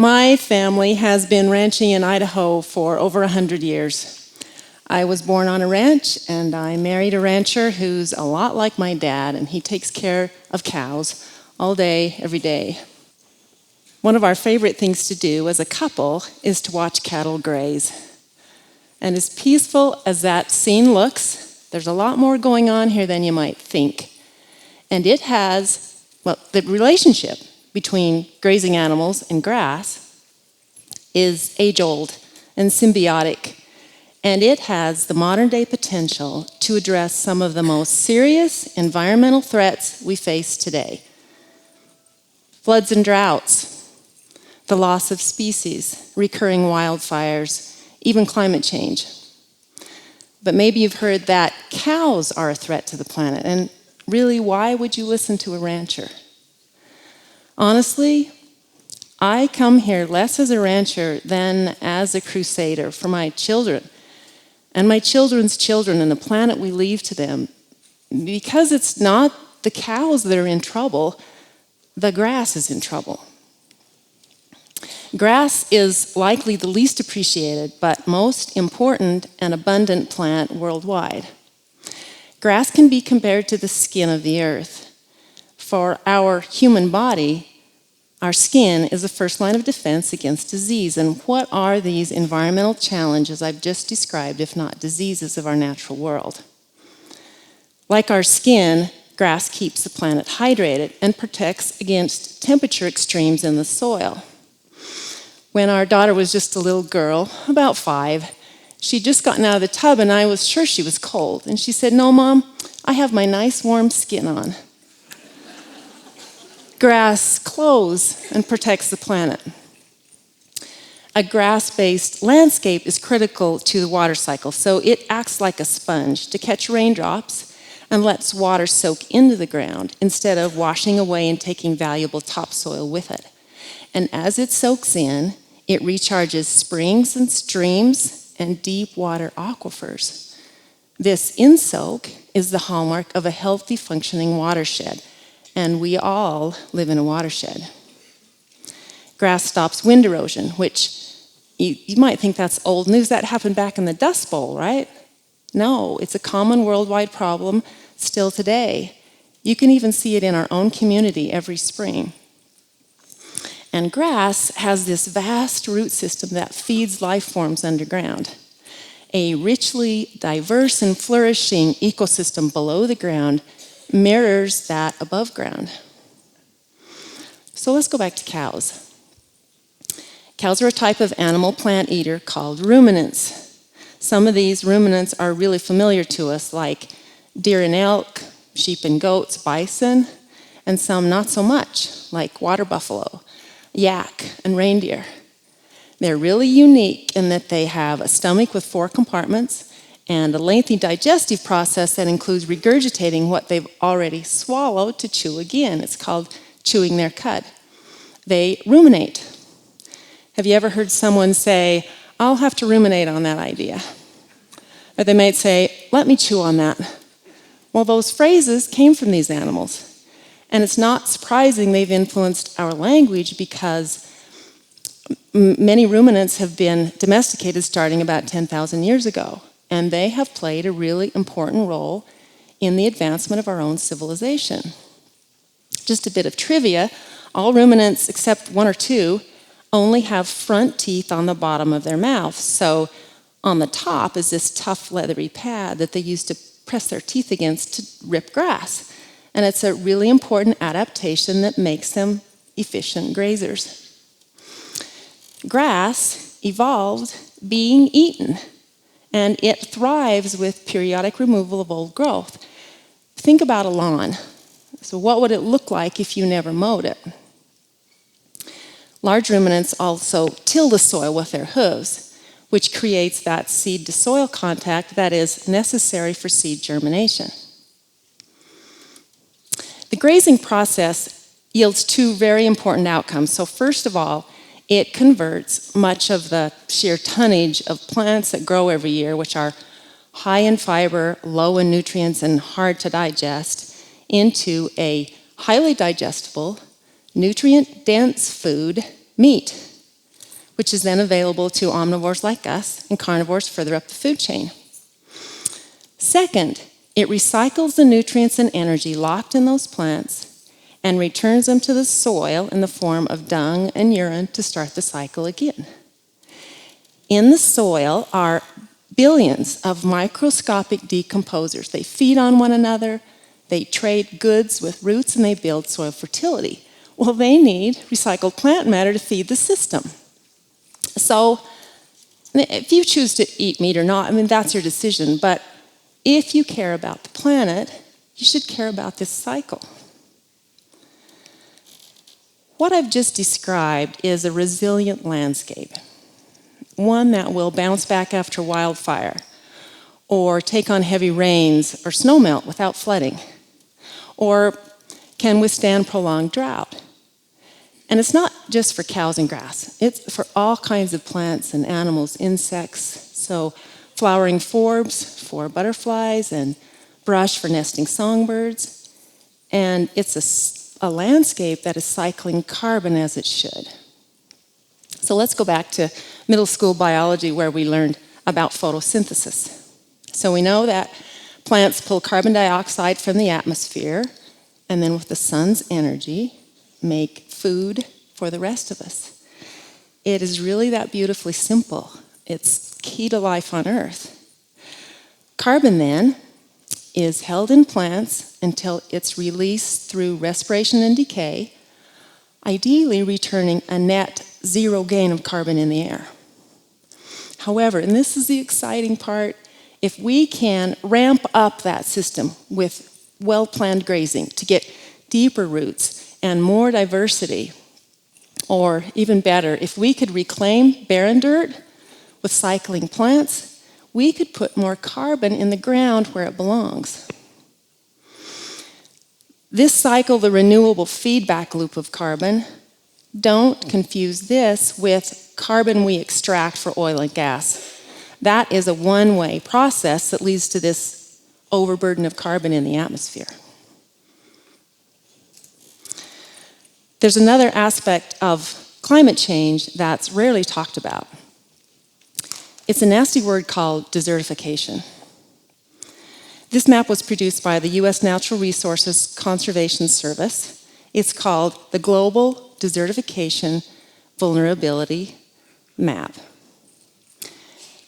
My family has been ranching in Idaho for over 100 years. I was born on a ranch, and I married a rancher who's a lot like my dad, and he takes care of cows all day, every day. One of our favorite things to do as a couple is to watch cattle graze. And as peaceful as that scene looks, there's a lot more going on here than you might think. And it has, the relationship between grazing animals and grass is age-old and symbiotic. And it has the modern-day potential to address some of the most serious environmental threats we face today. Floods and droughts, the loss of species, recurring wildfires, even climate change. But maybe you've heard that cows are a threat to the planet, and really, why would you listen to a rancher? Honestly, I come here less as a rancher than as a crusader for my children and my children's children and the planet we leave to them. Because it's not the cows that are in trouble, the grass is in trouble. Grass is likely the least appreciated, but most important and abundant plant worldwide. Grass can be compared to the skin of the earth. For our human body, our skin is the first line of defense against disease. And what are these environmental challenges I've just described, if not diseases of our natural world? Like our skin, grass keeps the planet hydrated and protects against temperature extremes in the soil. When our daughter was just a little girl, about 5, she'd just gotten out of the tub and I was sure she was cold. And she said, "No, Mom, I have my nice warm skin on." Grass clothes and protects the planet. A grass-based landscape is critical to the water cycle, so it acts like a sponge to catch raindrops and lets water soak into the ground instead of washing away and taking valuable topsoil with it. And as it soaks in, it recharges springs and streams and deep water aquifers. This in-soak is the hallmark of a healthy, functioning watershed. And we all live in a watershed. Grass stops wind erosion, which you might think that's old news. That happened back in the Dust Bowl, right? No, it's a common worldwide problem still today. You can even see it in our own community every spring. And grass has this vast root system that feeds life forms underground. A richly diverse and flourishing ecosystem below the ground mirrors that above ground. So let's go back to cows. Cows are a type of animal plant eater called ruminants. Some of these ruminants are really familiar to us, like deer and elk, sheep and goats, bison, and some not so much, like water buffalo, yak, and reindeer. They're really unique in that they have a stomach with 4 compartments and a lengthy digestive process that includes regurgitating what they've already swallowed to chew again. It's called chewing their cud. They ruminate. Have you ever heard someone say, "I'll have to ruminate on that idea"? Or they might say, "Let me chew on that." Well, those phrases came from these animals. And it's not surprising they've influenced our language because many ruminants have been domesticated starting about 10,000 years ago. And they have played a really important role in the advancement of our own civilization. Just a bit of trivia, all ruminants except 1 or 2 only have front teeth on the bottom of their mouth. So on the top is this tough leathery pad that they use to press their teeth against to rip grass. And it's a really important adaptation that makes them efficient grazers. Grass evolved being eaten. And it thrives with periodic removal of old growth. Think about a lawn. So what would it look like if you never mowed it? Large ruminants also till the soil with their hooves, which creates that seed-to-soil contact that is necessary for seed germination. The grazing process yields 2 very important outcomes. So first of all, it converts much of the sheer tonnage of plants that grow every year, which are high in fiber, low in nutrients, and hard to digest, into a highly digestible, nutrient-dense food, meat. which is then available to omnivores like us and carnivores further up the food chain. Second, it recycles the nutrients and energy locked in those plants and returns them to the soil in the form of dung and urine to start the cycle again. In the soil are billions of microscopic decomposers. They feed on one another, they trade goods with roots, and they build soil fertility. Well, they need recycled plant matter to feed the system. So if you choose to eat meat or not, I mean, that's your decision. But if you care about the planet, you should care about this cycle. What I've just described is a resilient landscape, one that will bounce back after wildfire, or take on heavy rains or snowmelt without flooding, or can withstand prolonged drought. And it's not just for cows and grass. It's for all kinds of plants and animals, insects. So flowering forbs for butterflies and brush for nesting songbirds. And it's a landscape that is cycling carbon as it should. So let's go back to middle school biology where we learned about photosynthesis. So we know that plants pull carbon dioxide from the atmosphere and then with the sun's energy make food for the rest of us. It is really that beautifully simple. It's key to life on Earth. Carbon then is held in plants until it's released through respiration and decay, ideally returning a net zero gain of carbon in the air. However, and this is the exciting part, if we can ramp up that system with well-planned grazing to get deeper roots and more diversity, or even better, if we could reclaim barren dirt with cycling plants, we could put more carbon in the ground where it belongs. This cycle, the renewable feedback loop of carbon, don't confuse this with carbon we extract for oil and gas. That is a one-way process that leads to this overburden of carbon in the atmosphere. There's another aspect of climate change that's rarely talked about. It's a nasty word called desertification. This map was produced by the U.S. Natural Resources Conservation Service. It's called the Global Desertification Vulnerability Map.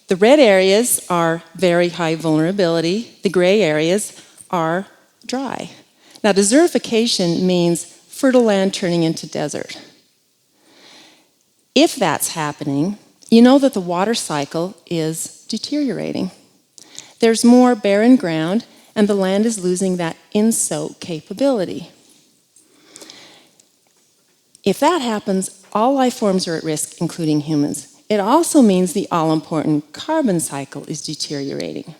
The red areas are very high vulnerability. The gray areas are dry. Now, desertification means fertile land turning into desert. If that's happening, you know that the water cycle is deteriorating. There's more barren ground, and the land is losing that in-soak capability. If that happens, all life forms are at risk, including humans. It also means the all-important carbon cycle is deteriorating.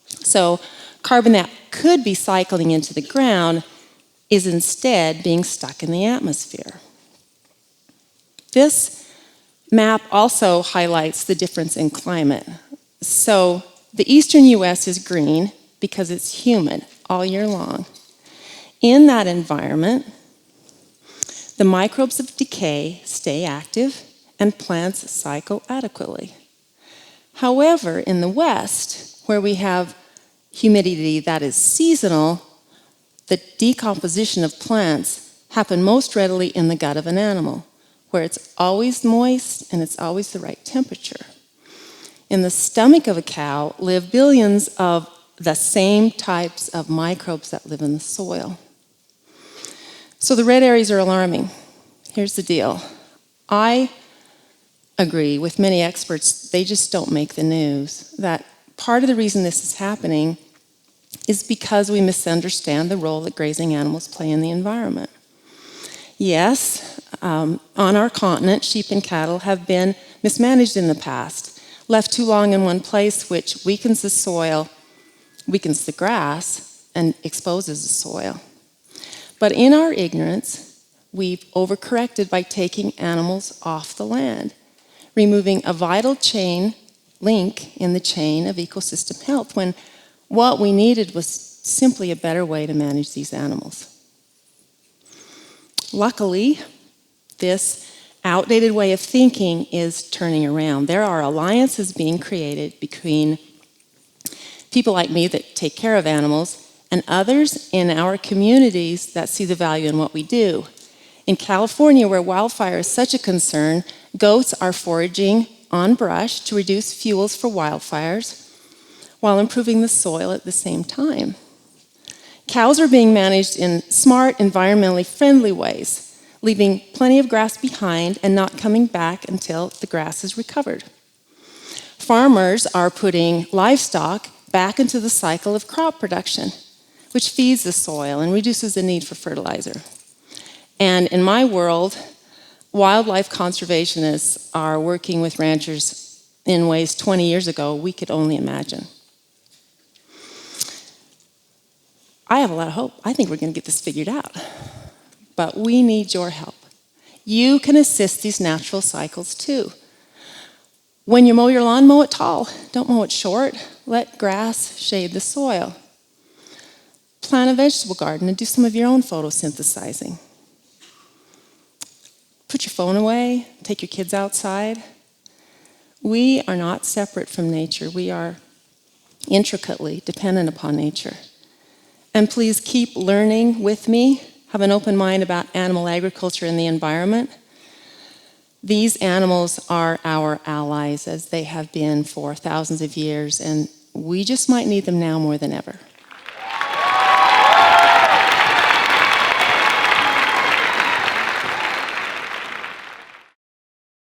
So carbon that could be cycling into the ground is instead being stuck in the atmosphere. This map also highlights the difference in climate. So the eastern US is green because it's humid all year long. In that environment, the microbes of decay stay active and plants cycle adequately. However, in the west, where we have humidity that is seasonal, the decomposition of plants happen most readily in the gut of an animal, where it's always moist and it's always the right temperature. In the stomach of a cow live billions of the same types of microbes that live in the soil. So the red areas are alarming. Here's the deal. I agree with many experts, they just don't make the news, that part of the reason this is happening is because we misunderstand the role that grazing animals play in the environment. Yes, on our continent, sheep and cattle have been mismanaged in the past, left too long in one place, which weakens the soil, weakens the grass, and exposes the soil. But in our ignorance, we've overcorrected by taking animals off the land, removing a vital chain link in the chain of ecosystem health, when what we needed was simply a better way to manage these animals. Luckily, this outdated way of thinking is turning around. There are alliances being created between people like me that take care of animals and others in our communities that see the value in what we do. In California, where wildfire is such a concern, goats are foraging on brush to reduce fuels for wildfires while improving the soil at the same time. Cows are being managed in smart, environmentally friendly ways, leaving plenty of grass behind and not coming back until the grass is recovered. Farmers are putting livestock back into the cycle of crop production, which feeds the soil and reduces the need for fertilizer. And in my world, wildlife conservationists are working with ranchers in ways 20 years ago we could only imagine. I have a lot of hope. I think we're going to get this figured out. But we need your help. You can assist these natural cycles too. When you mow your lawn, mow it tall. Don't mow it short. Let grass shade the soil. Plant a vegetable garden and do some of your own photosynthesizing. Put your phone away. Take your kids outside. We are not separate from nature. We are intricately dependent upon nature. And please keep learning with me. Have an open mind about animal agriculture and the environment. These animals are our allies, as they have been for thousands of years, and we just might need them now more than ever.